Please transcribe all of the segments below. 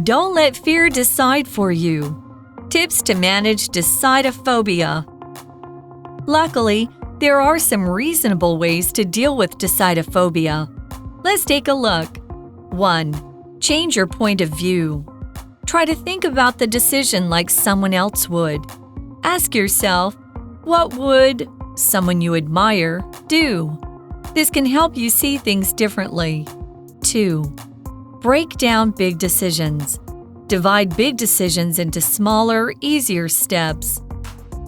Don't let fear decide for you. Tips to manage decidophobia. Luckily, there are some reasonable ways to deal with decidophobia. Let's take a look. 1. Change your point of view. Try to think about the decision like someone else would. Ask yourself, what would someone you admire do? This can help you see things differently. 2. Break down big decisions. Divide big decisions into smaller, easier steps.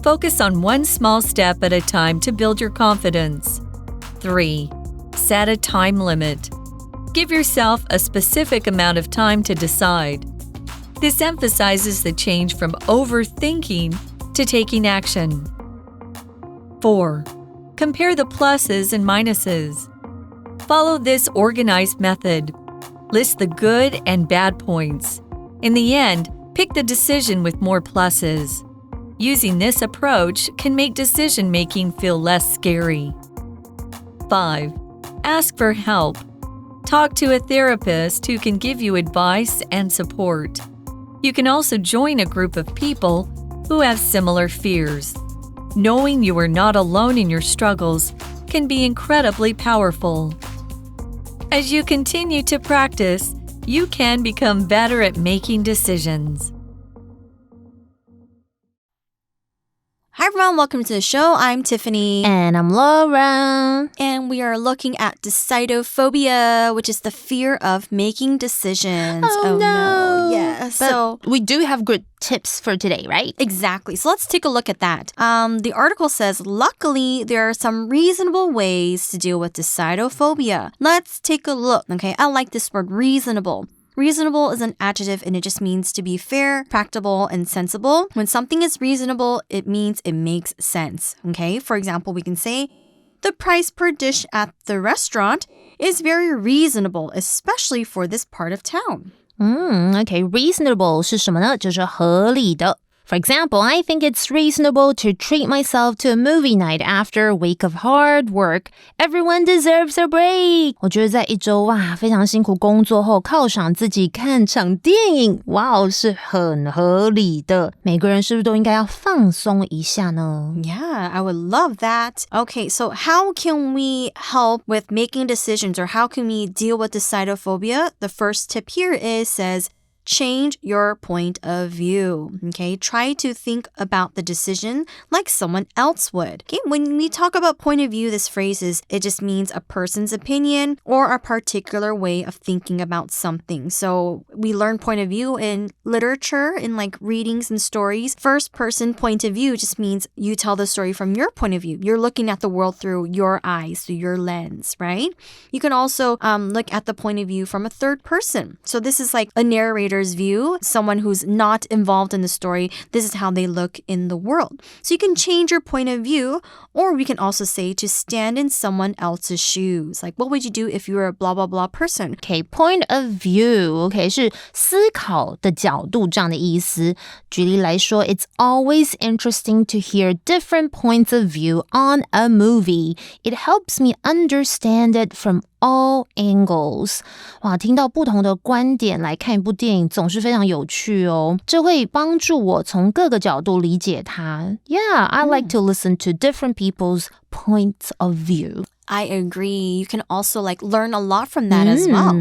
Focus on one small step at a time to build your confidence. 3. Set a time limit. Give yourself a specific amount of time to decide. This emphasizes the change from overthinking to taking action. 4. Compare the pluses and minuses. Follow this organized method. List the good and bad points. In the end, pick the decision with more pluses. Using this approach can make decision-making feel less scary. 5. Ask for help. Talk to a therapist who can give you advice and support. You can also join a group of people who have similar fears. Knowing you are not alone in your struggles can be incredibly powerful. As you continue to practice, you can become better at making decisions. Hi everyone, welcome to the show. I'm Tiffany. And I'm Laura. And we are looking at decidophobia, which is the fear of making decisions. Oh no. Yeah. So we do have good tips for today, right? Exactly. So let's take a look at that. The article says, luckily, there are some reasonable ways to deal with decidophobia. Let's take a look. Okay, I like this word reasonable. Reasonable is an adjective and it just means to be fair, practical, and sensible. When something is reasonable, it means it makes sense. Okay, for example, we can say, the price per dish at the restaurant is very reasonable, especially for this part of town. Okay, reasonable 是什么呢？就是合理的。For example, I think it's reasonable to treat myself to a movie night after a week of hard work. Everyone deserves a break. 我觉得在一周非常辛苦工作后犒赏自己看场电影，是很合理的。每个人是不是都应该要放松一下呢？ Yeah, I would love that. Okay, so how can we help with making decisions or how can we deal with decidophobia? The first tip here says, change your point of view. Okay, try to think about the decision like someone else would. Okay, when we talk about point of view, this phrase it just means a person's opinion or a particular way of thinking about something. So we learn point of view in literature, in like readings and stories. First person point of view just means you tell the story from your point of view. You're looking at the world through your eyes, through your lens, right? You can also look at the point of view from a third person. So this is like a narrator's view, someone who's not involved in the story. This is how they look in the world. So you can change your point of view, or we can also say to stand in someone else's shoes. Like, what would you do if you were a blah, blah, blah person? Okay, point of view, okay, 是思考的角度这样的意思。举例来说, it's always interesting to hear different points of view on a movie. It helps me understand it from all angles. 哇，听到不同的观点来看一部电影总是非常有趣哦。这会帮助我从各个角度理解它。Yeah, I like to listen to different people's points of view. I agree. You can also like learn a lot from that as well.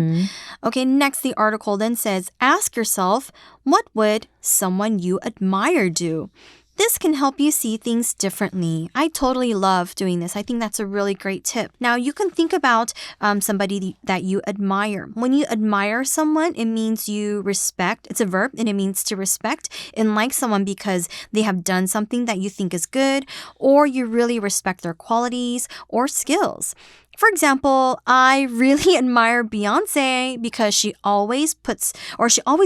Okay, next the article then says, ask yourself, what would someone you admire do? This can help you see things differently. I totally love doing this. I think that's a really great tip. Now, you can think about somebody that you admire. When you admire someone, it means you respect. It's a verb, and it means to respect and like someone because they have done something that you think is good, or you really respect their qualities or skills. For example, I really admire Beyonce because she always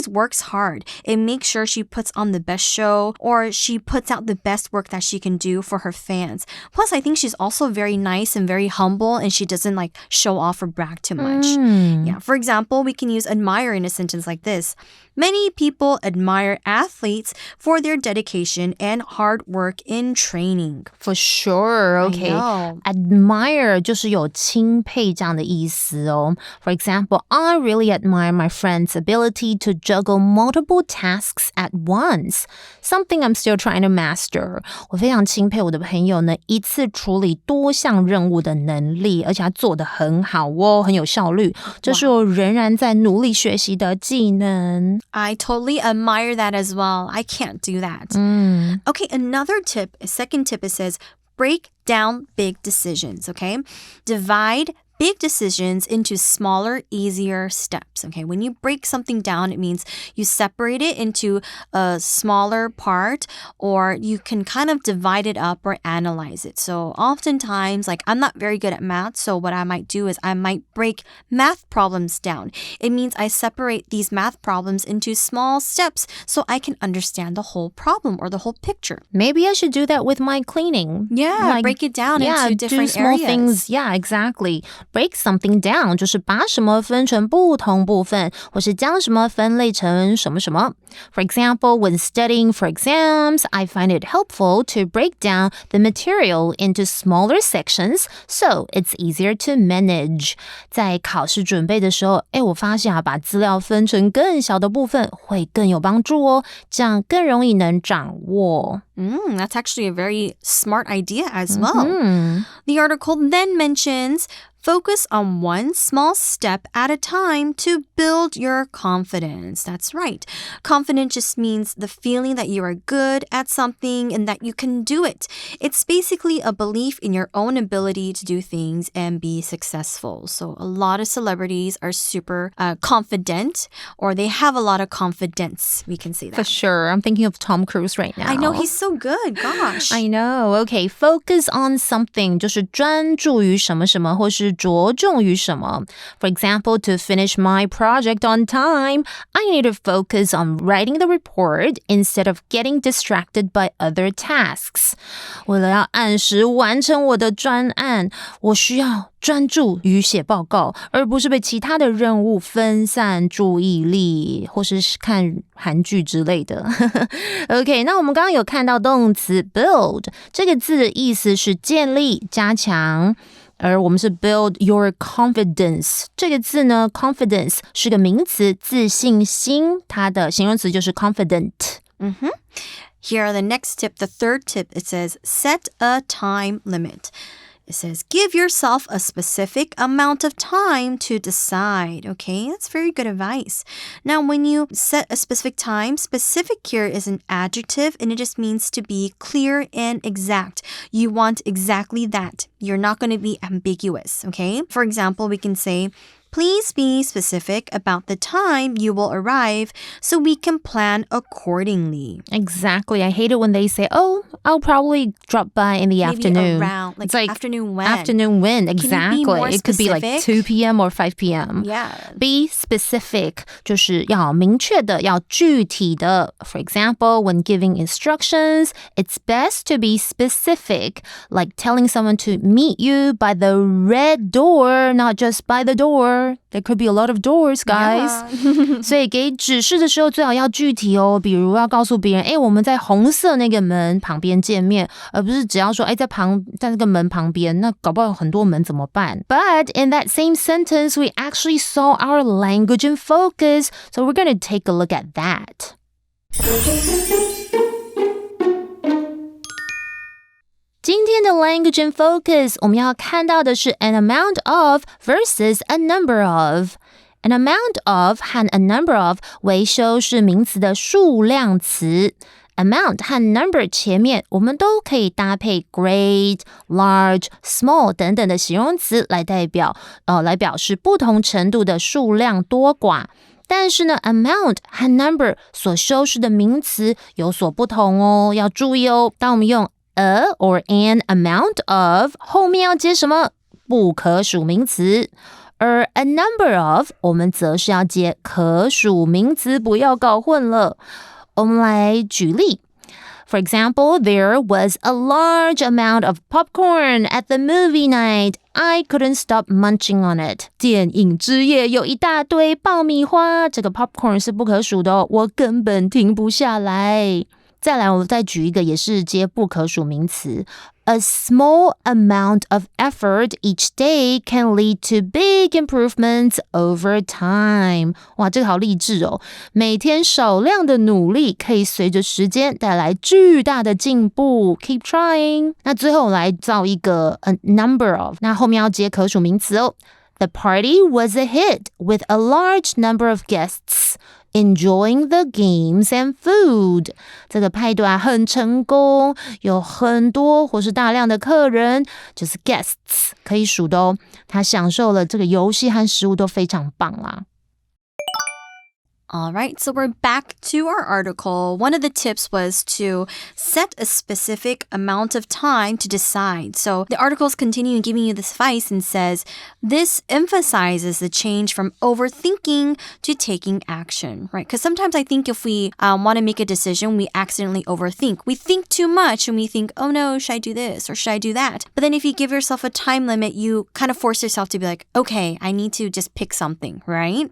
works hard and makes sure she puts on the best show or she puts out the best work that she can do for her fans. Plus, I think she's also very nice and very humble and she doesn't like show off or brag too much. Yeah, for example, we can use admire in a sentence like this. Many people admire athletes for their dedication and hard work in training. For sure, okay. Admire 就是有钦佩这样的意思哦。For example, I really admire my friend's ability to juggle multiple tasks at once, something I'm still trying to master. 我非常钦佩我的朋友呢，一次处理多项任务的能力，而且他做得很好哦，很有效率。这是我仍然在努力学习的技能。I totally admire that as well. I can't do that. Okay, another tip, a second tip, it says, break down big decisions, okay? Divide big decisions into smaller, easier steps, okay? When you break something down, it means you separate it into a smaller part, or you can kind of divide it up or analyze it. So oftentimes, like I'm not very good at math, so what I might do is I might break math problems down. It means I separate these math problems into small steps so I can understand the whole problem or the whole picture. Maybe I should do that with my cleaning. Yeah, break it down into different do small areas. things. Yeah, exactly. Break something down 就是把什么分成不同部分，或是将什么分类成什么什么。For example, when studying for exams, I find it helpful to break down the material into smaller sections, so it's easier to manage. 在考试准备的时候，我发现把资料分成更小的部分会更有帮助哦，这样更容易能掌握。That's actually a very smart idea as well. The article then mentions focus on one small step at a time to build your confidence. That's right. Confidence just means the feeling that you are good at something and that you can do it. It's basically a belief in your own ability to do things and be successful. So a lot of celebrities are super confident, or they have a lot of confidence. We can say that. For sure. I'm thinking of Tom Cruise right now. I know, he's so good. Gosh. I know. Okay, focus on something 就是专注于什么什么，或是着重于什么。For example, to finish my project on time, I need to focus on writing the report instead of getting distracted by other tasks. 为了要按时完成我的专案，我需要专注于写报告，而不是被其他的任务分散注意力，或是看韩剧之类的。OK, 那我们刚刚有看到动词 build 这个字的意思是建立、加强。而我们是 build your confidence 这个字呢 confidence 是个名词，自信心，它的形容词就是 confident。Here are the next tip, the third tip. It says set a time limit. It says, give yourself a specific amount of time to decide. Okay, that's very good advice. Now, when you set a specific time, specific here is an adjective, and it just means to be clear and exact. You want exactly that. You're not going to be ambiguous, okay? For example, we can say, please be specific about the time you will arrive so we can plan accordingly. Exactly. I hate it when they say, oh, I'll probably drop by in the Maybe afternoon. Around, like, afternoon when? Afternoon when, exactly. Can you be more It could be like 2 p.m. or 5 p.m. Yeah. Be specific 就是要明确的，要具体的。For example, when giving instructions, it's best to be specific, like telling someone to meet you by the red door, not just by the door. There could be a lot of doors, guys. Yeah. 所以给指示的时候最好要具体哦，比如要告诉别人，我们在红色那个门旁边见面，而不是只要说，在那个门旁边，那搞不好有很多门怎么办？ But in that same sentence, we actually saw our language in focus, so we're going to take a look at that. 今天的 language in focus 我们要看到的是 an amount of versus a number of. An amount of 和 a number of 为修饰名词的数量词。Amount 和 number 前面我们都可以搭配 great, large, small 等等的形容词来表示不同程度的数量多寡。但是呢 amount 和 number 所修饰的名词有所不同哦，要注意哦。当我们用a or an amount of 后面要接什么？不可数名词。而 a number of 我们则是要接可数名词，不要搞混了。我们来举例。For example, there was a large amount of popcorn at the movie night. I couldn't stop munching on it. 电影之夜有一大堆爆米花，这个 popcorn 是不可数的哦，我根本停不下来。再来，我再举一个也是接不可数名词。A small amount of effort each day can lead to big improvements over time. 哇，這個好勵志哦！每天少量的努力可以隨着時間帶來巨大的進步。Keep trying. 那最後我來造一個 a number of， 那後面要接可數名詞哦。The party was a hit with a large number of guests.Enjoying the games and food. 这个派对很成功，有很多或是大量的客人，就是 guests 可以数的哦。他享受了这个游戏和食物都非常棒啦。All right, so we're back to our article. One of the tips was to set a specific amount of time to decide. So the article is continuing giving you this advice and says, this emphasizes the change from overthinking to taking action, right? Because sometimes I think if we want to make a decision, we accidentally overthink. We think too much and we think, oh no, should I do this or should I do that? But then if you give yourself a time limit, you kind of force yourself to be like, okay, I need to just pick something, right?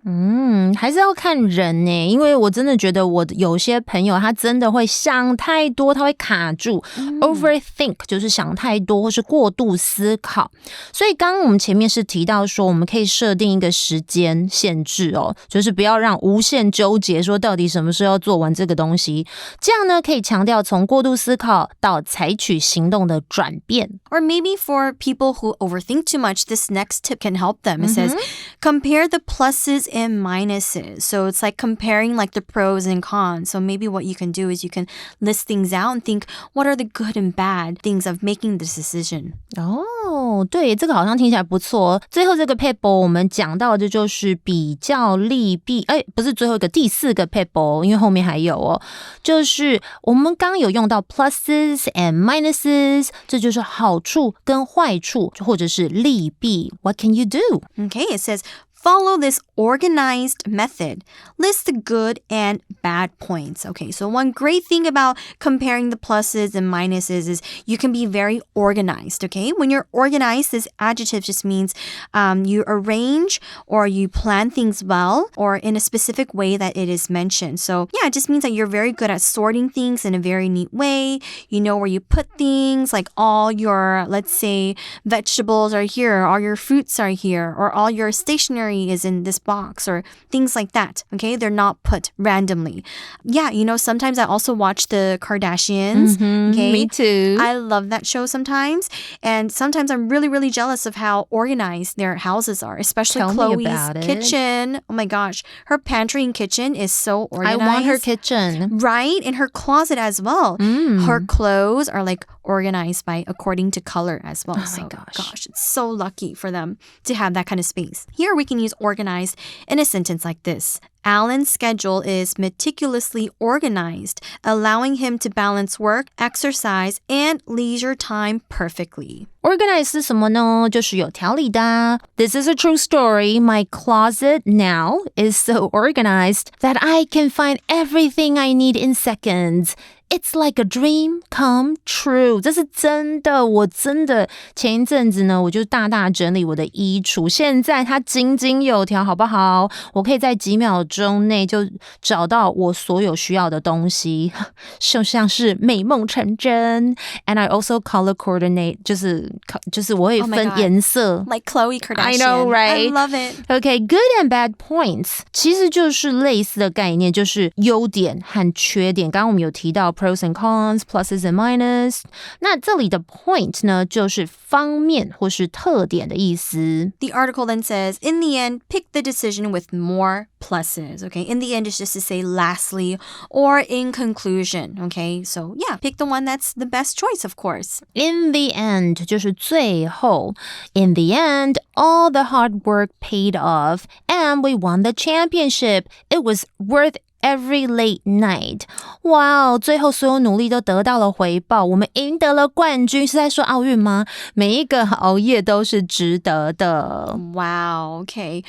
还是要看人。因为我真的觉得我有些朋友他真的会想太多，他会卡住。Overthink 就是想太多或是过度思考。所以刚刚我们前面是提到说我们可以设定一个时间限制哦，就是不要让无限纠结说到底什么时候要做完这个东西。这样呢可以强调从过度思考到采取行动的转变。Or maybe for people who overthink too much, this next tip can help them. It says, compare the pluses and minuses. So it's like comparing like the pros and cons. So maybe what you can do is you can list things out and think, what are the good and bad things of making this decision? 哦，对，这个好像听起来不错。最后这个 paper 我们讲到的就是比较利弊，不是最后一个，第四个 paper， 因为后面还有哦，就是我们刚有用到 pluses and minuses， 这就是好处跟坏处，或者是利弊。What can you do? Okay, it says, follow this organized method. List the good and bad points. Okay, so one great thing about comparing the pluses and minuses is you can be very organized, okay? When you're organized, this adjective just means you arrange or you plan things well or in a specific way that it is mentioned. So yeah, it just means that you're very good at sorting things in a very neat way. You know where you put things, like all your, let's say, vegetables are here, all your fruits are here, or all your stationery is in this box or things like that. Okay, they're not put randomly. Yeah, you know, sometimes I also watch the Kardashians. Okay, me too. I love that show sometimes, and sometimes I'm really, really jealous of how organized their houses are, especially Chloe's kitchen. Oh my gosh, her pantry and kitchen is so organized. I want her kitchen. Right, and her closet as well. Her clothes are like organized by according to color as well. Oh my gosh, it's so lucky for them to have that kind of space. Here we can use organized in a sentence like this. Alan's schedule is meticulously organized, allowing him to balance work, exercise, and leisure time perfectly. Organize 是什么呢？就是有条理的。This is a true story. My closet now is so organized that I can find everything I need in seconds. It's like a dream come true. 这是真的，我真的前一阵子呢，我就大整理我的衣橱，现在它井井有条，好不好？我可以在几秒钟内就找到我所有需要的东西，就像是美梦成真。And I also color coordinate， 就是我会分颜色。Like Khloe Kardashian. I know, right? I love it. Okay, good and bad points 其实就是类似的概念，就是优点和缺点。刚刚我们有提到pros and cons, pluses and minus. 那这里的 point 呢，就是方面或是特点的意思。The article then says, in the end, pick the decision with more pluses. Okay, in the end is just to say lastly or in conclusion. Okay, so yeah, pick the one that's the best choice, of course. In the end 就是最后。In the end, all the hard work paid off and we won the championship. It was worth every late night. 哇，最后所有努力都得到了回报，我们赢得了冠军。是在说奥运吗？每一个熬夜都是值得的。Wow, okay.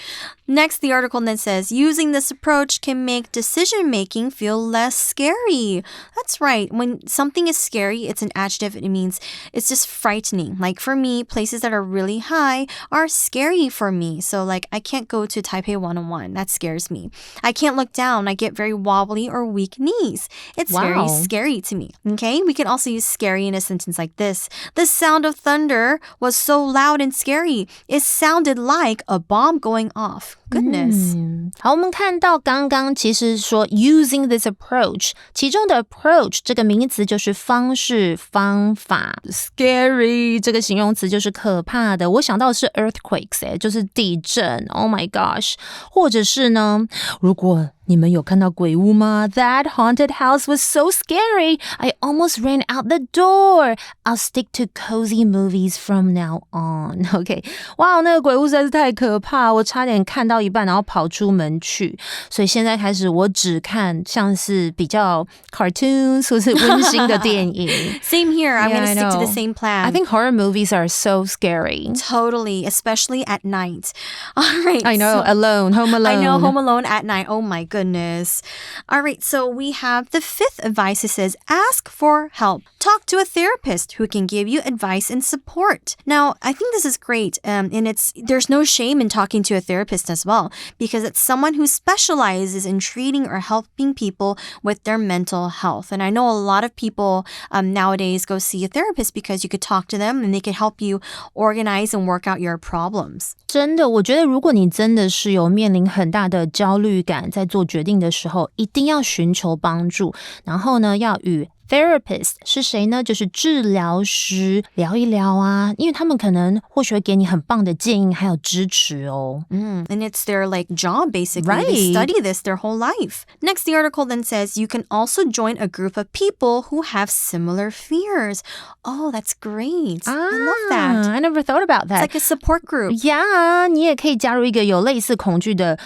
Next, the article then says, using this approach can make decision-making feel less scary. That's right. When something is scary, it's an adjective. It means it's just frightening. Like for me, places that are really high are scary for me. So like I can't go to Taipei 101. That scares me. I can't look down. I get very wobbly or weak knees. It's very scary to me. Okay? We can also use scary in a sentence like this. The sound of thunder was so loud and scary. It sounded like a bomb going off. Goodness. 好，我们看到刚刚其实说 using this approach， 其中的 approach 这个名词就是方式、方法。Scary 这个形容词就是可怕的。我想到的是 earthquakes， 就是地震。Oh my gosh， 或者是呢，如果你们有看到鬼屋吗？ That haunted house was so scary. I almost ran out the door. I'll stick to cozy movies from now on. OK， 哇，那个鬼屋实在是太可怕，我差点看到一半然后跑出门去。所以现在开始我只看像是比较 cartoons 或是温馨的电影。Same here. I'm going to stick to the same plan. I think horror movies are so scary. Totally, especially at night. All right. I know, alone, home alone. I know, home alone at night. Oh my goodness. All right, so we have the fifth advice. It says, ask for help. Talk to a therapist who can give you advice and support. Now, I think this is great, and there's no shame in talking to a therapist as well, because it's someone who specializes in treating or helping people with their mental health. And I know a lot of people nowadays go see a therapist because you could talk to them and they could help you organize and work out your problems. 真的，我觉得如果你真的是有面临很大的焦虑感，在做决定的时候，一定要寻求帮助，然后呢，要与Therapist 是谁呢？就是治疗师，聊一聊啊，因为他们可能或许会给你很棒的建议还有支持哦。And it's their job basically. Right. They study this their whole life. Next, the article then says you can also join a group of people who have similar fears. Oh, that's great. I love that. I never thought about that. It's like a support group. Yeah, 你也可以加入一个有类似恐惧的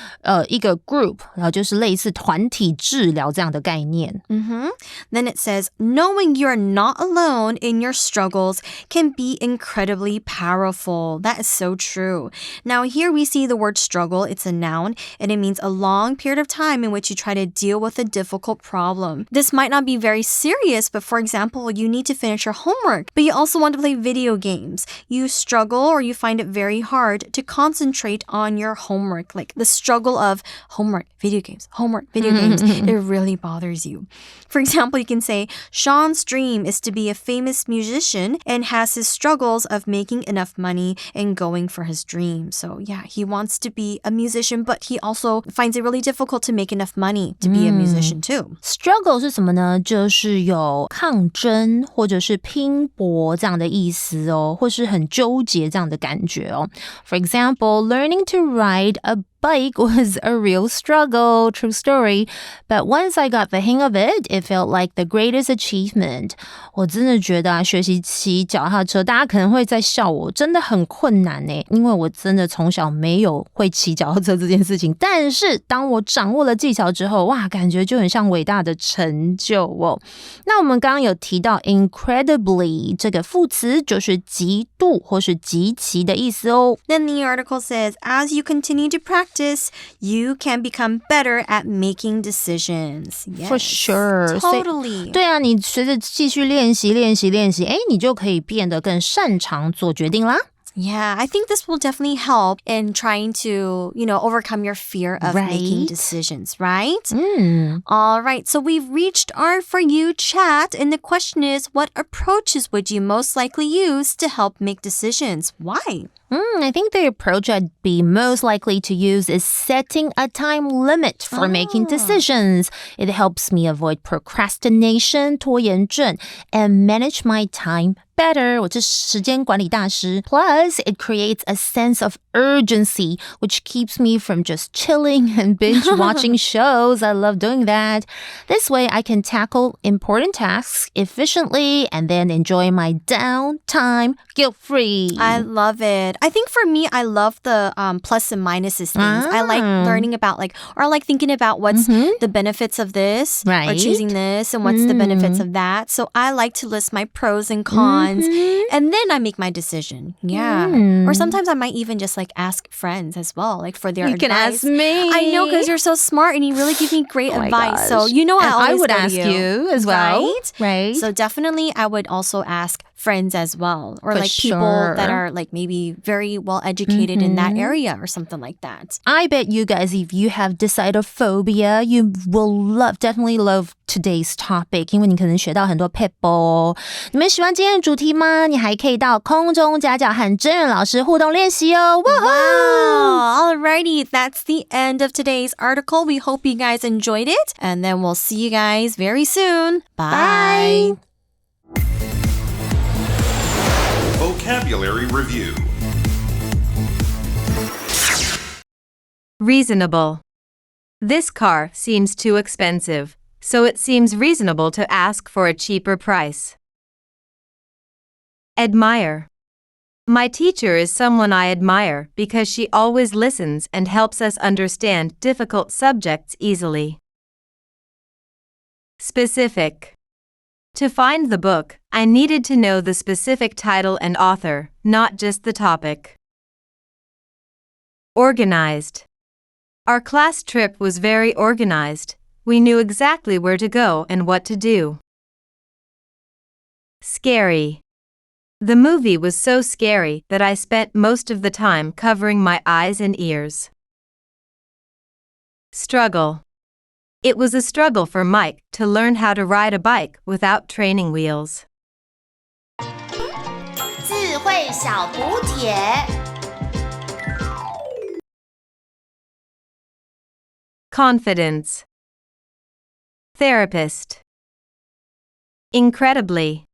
一个 group， 然后就是类似团体治疗这样的概念。Then it says, knowing you're not alone in your struggles can be incredibly powerful. That is so true. Now, here we see the word struggle. It's a noun, and it means a long period of time in which you try to deal with a difficult problem. This might not be very serious, but for example, you need to finish your homework, but you also want to play video games. You struggle or you find it very hard to concentrate on your homework. Like the struggle of homework, video games, it really bothers you. For example, you can say, Sean's dream is to be a famous musician and has his struggles of making enough money and going for his dream. So yeah, he wants to be a musician, but he also finds it really difficult to make enough money to be a musician too. Struggle 是什么呢？就是有抗争或者是拼搏这样的意思哦，或是很纠结这样的感觉哦。For example, learning to ride a bike was a real struggle, true story. But once I got the hang of it, it felt like the greatest achievement. 我真的觉得学习骑脚踏车，大家可能会在笑我，真的很困难耶，因为我真的从小没有会骑脚踏车这件事情。但是当我掌握了技巧之后，哇，感觉就很像伟大的成就哦。那我们刚刚有提到 incredibly 这个副词，就是极度或是极其的意思哦。Then the article says, as you continue to practice, you can become better at making decisions. Yes, For sure. Totally. 对啊，你随着继续练习，你就可以变得更擅长做决定啦。Yeah, I think this will definitely help in trying to, overcome your fear of making decisions, right? All right, so we've reached our For You chat, and the question is, what approaches would you most likely use to help make decisions? Why? I think the approach I'd be most likely to use is setting a time limit for making decisions. It helps me avoid procrastination, 拖延症, and manage my time better. 我是时间管理大师. Plus, it creates a sense of urgency, which keeps me from just chilling and binge watching shows. I love doing that. This way, I can tackle important tasks efficiently and then enjoy my downtime guilt-free. I love it. I think for me, I love the plus and minuses things. I like learning about or I like thinking about what's the benefits of this or choosing this and what's the benefits of that. So I like to list my pros and cons ones. And then I make my decision. Yeah. Or sometimes I might even just like ask friends as well, like for their advice. You can ask me. I know, because you're so smart and you really give me great Oh my advice. gosh. So you know I always would go to ask you as well. Right? So definitely I would also ask friends as well. Or For like people sure. that are like maybe very well educated in that area or something like that. I bet you guys, if you have decidophobia, you will definitely love today's topic, 因为你可能学到很多 pebble 哦。你们喜欢今天的主题吗？你还可以到空中家教和真人老师互动练习哦。Wow! Alrighty, that's the end of today's article. We hope you guys enjoyed it. And then we'll see you guys very soon. Bye! Vocabulary Review. Reasonable. This car seems too expensive, so it seems reasonable to ask for a cheaper price. Admire. My teacher is someone I admire because she always listens and helps us understand difficult subjects easily. Specific. To find the book, I needed to know the specific title and author, not just the topic. Organized. Our class trip was very organized. We knew exactly where to go and what to do. Scary. The movie was so scary that I spent most of the time covering my eyes and ears. Struggle. It was a struggle for Mike to learn how to ride a bike without training wheels. 智慧小补帖。Confidence. Therapist. Incredibly.